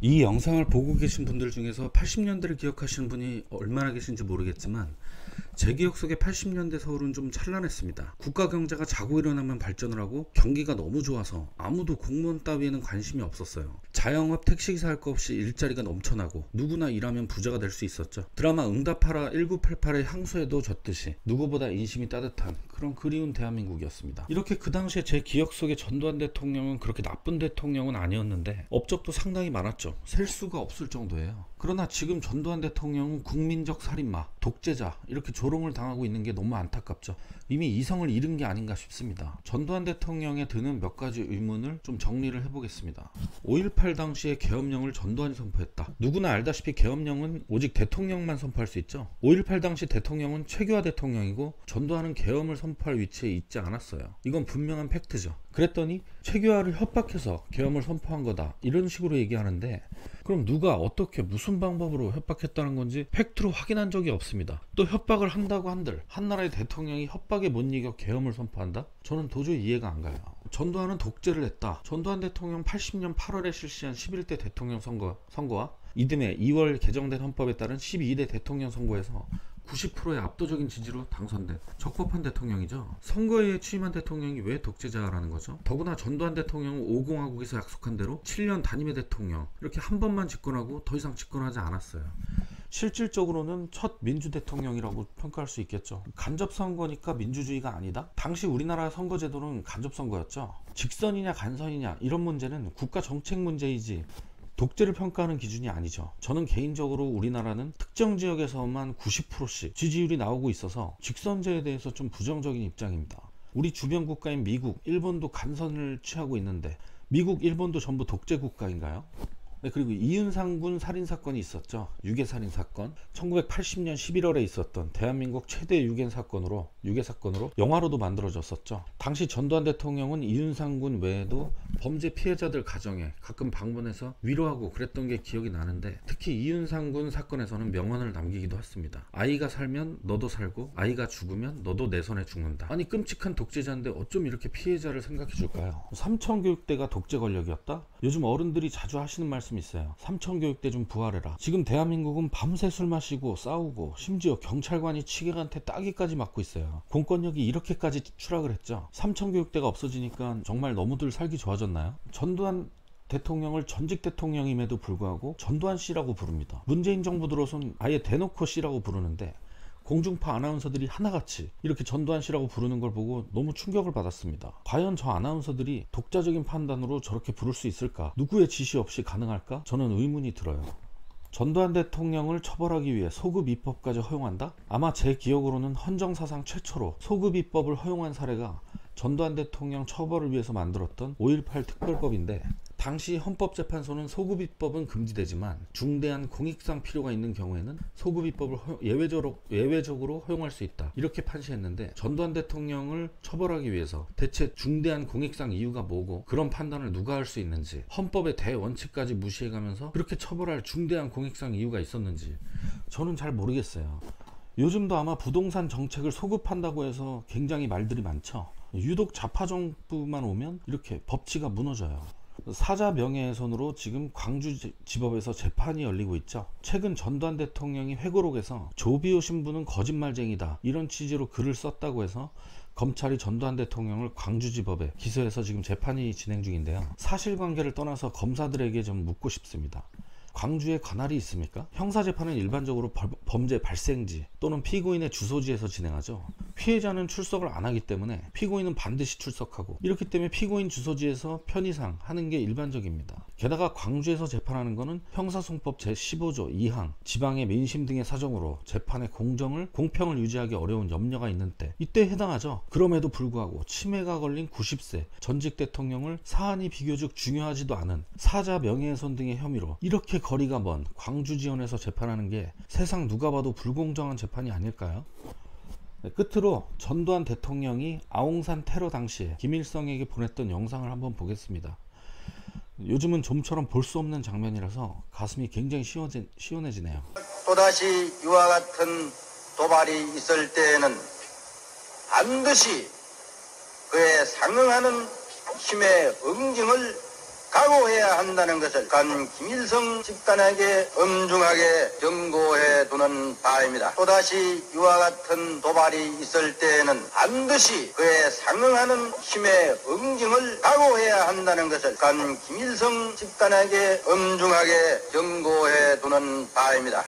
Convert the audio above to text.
이 영상을 보고 계신 분들 중에서 80년대를 기억하시는 분이 얼마나 계신지 모르겠지만 제 기억 속에 80년대 서울은 좀 찬란했습니다. 국가 경제가 자고 일어나면 발전을 하고 경기가 너무 좋아서 아무도 공무원 따위에는 관심이 없었어요. 자영업 택시기사 할 거 없이 일자리가 넘쳐나고 누구나 일하면 부자가 될 수 있었죠. 드라마 응답하라 1988의 향수에도 졌듯이 누구보다 인심이 따뜻한 그런 그리운 대한민국이었습니다. 이렇게 그 당시에 제 기억 속에 전두환 대통령은 그렇게 나쁜 대통령은 아니었는데 업적도 상당히 많았죠. 셀 수가 없을 정도예요. 그러나 지금 전두환 대통령은 국민적 살인마, 독재자 이렇게 조롱을 당하고 있는 게 너무 안타깝죠. 이미 이성을 잃은 게 아닌가 싶습니다. 전두환 대통령에 드는 몇 가지 의문을 좀 정리를 해보겠습니다. 5.18 당시에 계엄령을 전두환이 선포했다. 누구나 알다시피 계엄령은 오직 대통령만 선포할 수 있죠. 5.18 당시 대통령은 최규하 대통령이고 전두환은 계엄을 선포할 위치에 있지 않았어요. 이건 분명한 팩트죠. 그랬더니 최규하를 협박해서 계엄을 선포한 거다 이런 식으로 얘기하는데, 그럼 누가 어떻게 무슨 방법으로 협박했다는 건지 팩트로 확인한 적이 없습니다. 또 협박을 한다고 한들 한 나라의 대통령이 협박에 못 이겨 계엄을 선포한다? 저는 도저히 이해가 안 가요. 전두환은 독재를 했다. 전두환 대통령 80년 8월에 실시한 11대 대통령 선거와 이듬해 2월 개정된 헌법에 따른 12대 대통령 선거에서 90%의 압도적인 지지로 당선된 적법한 대통령이죠. 선거에 취임한 대통령이 왜 독재자라는 거죠? 더구나 전두환 대통령은 5공화국에서 약속한 대로 7년 단임의 대통령 이렇게 한 번만 집권하고 더 이상 집권하지 않았어요. 실질적으로는 첫 민주 대통령이라고 평가할 수 있겠죠. 간접 선거니까 민주주의가 아니다? 당시 우리나라 선거제도는 간접 선거였죠. 직선이냐 간선이냐 이런 문제는 국가 정책 문제이지 독재를 평가하는 기준이 아니죠. 저는 개인적으로 우리나라는 특정 지역에서만 90%씩 지지율이 나오고 있어서 직선제에 대해서 좀 부정적인 입장입니다. 우리 주변 국가인 미국, 일본도 간선을 취하고 있는데 미국, 일본도 전부 독재 국가인가요? 네, 그리고 이윤상군 살인사건이 있었죠. 유괴살인 사건. 1980년 11월에 있었던 대한민국 최대 유괴 사건으로 영화로도 만들어졌었죠. 당시 전두환 대통령은 이윤상군 외에도 범죄 피해자들 가정에 가끔 방문해서 위로하고 그랬던 게 기억이 나는데, 특히 이윤상군 사건에서는 명언을 남기기도 했습니다. 아이가 살면 너도 살고 아이가 죽으면 너도 내 손에 죽는다. 아니 끔찍한 독재자인데 어쩜 이렇게 피해자를 생각해 줄까요? 삼천교육대가 독재 권력이었다? 요즘 어른들이 자주 하시는 말씀 있어요. 삼천교육대 좀 부활해라. 지금 대한민국은 밤새 술 마시고 싸우고 심지어 경찰관이 취객한테 따기까지 맞고 있어요. 공권력이 이렇게까지 추락을 했죠. 삼천교육대가 없어지니까 정말 너무들 살기 좋아졌나요? 전두환 대통령을 전직 대통령임에도 불구하고 전두환 씨라고 부릅니다. 문재인 정부 들어선 아예 대놓고 씨라고 부르는데 공중파 아나운서들이 하나같이 이렇게 전두환 씨라고 부르는 걸 보고 너무 충격을 받았습니다. 과연 저 아나운서들이 독자적인 판단으로 저렇게 부를 수 있을까? 누구의 지시 없이 가능할까? 저는 의문이 들어요. 전두환 대통령을 처벌하기 위해 소급 입법까지 허용한다? 아마 제 기억으로는 헌정사상 최초로 소급 입법을 허용한 사례가 전두환 대통령 처벌을 위해서 만들었던 5.18 특별법인데, 당시 헌법재판소는 소급입법은 금지되지만 중대한 공익상 필요가 있는 경우에는 소급입법을 예외적으로 허용할 수 있다 이렇게 판시했는데, 전두환 대통령을 처벌하기 위해서 대체 중대한 공익상 이유가 뭐고 그런 판단을 누가 할 수 있는지, 헌법의 대원칙까지 무시해가면서 그렇게 처벌할 중대한 공익상 이유가 있었는지 저는 잘 모르겠어요. 요즘도 아마 부동산 정책을 소급한다고 해서 굉장히 말들이 많죠. 유독 좌파 정부만 오면 이렇게 법치가 무너져요. 사자 명예훼손으로 지금 광주지법에서 재판이 열리고 있죠. 최근 전두환 대통령이 회고록에서 조비오 신부는 거짓말쟁이다 이런 취지로 글을 썼다고 해서 검찰이 전두환 대통령을 광주지법에 기소해서 지금 재판이 진행 중인데요. 사실관계를 떠나서 검사들에게 좀 묻고 싶습니다. 광주에 관할이 있습니까? 형사재판은 일반적으로 범죄 발생지 또는 피고인의 주소지에서 진행하죠. 피해자는 출석을 안 하기 때문에 피고인은 반드시 출석하고, 이렇기 때문에 피고인 주소지에서 편의상 하는 게 일반적입니다. 게다가 광주에서 재판하는 것은 형사송법 제15조 2항 지방의 민심 등의 사정으로 재판의 공평을 유지하기 어려운 염려가 있는 때 이때 해당하죠. 그럼에도 불구하고 치매가 걸린 90세 전직 대통령을 사안이 비교적 중요하지도 않은 사자 명예훼손 등의 혐의로 이렇게 거리가 먼 광주지원에서 재판하는 게 세상 누가 봐도 불공정한 재판이 아닐까요? 네, 끝으로 전두환 대통령이 아웅산 테러 당시에 김일성에게 보냈던 영상을 한번 보겠습니다. 요즘은 좀처럼 볼 수 없는 장면이라서 가슴이 굉장히 시원해지네요. 또다시 이와 같은 도발이 있을 때에는 반드시 그에 상응하는 힘의 응징을 각오해야 한다는 것을 간 김일성 집단에게 엄중하게 경고해 두는 바입니다. 또다시 이와 같은 도발이 있을 때에는 반드시 그에 상응하는 힘의 응징을 각오해야 한다는 것을 간 김일성 집단에게 엄중하게 경고해 두는 바입니다.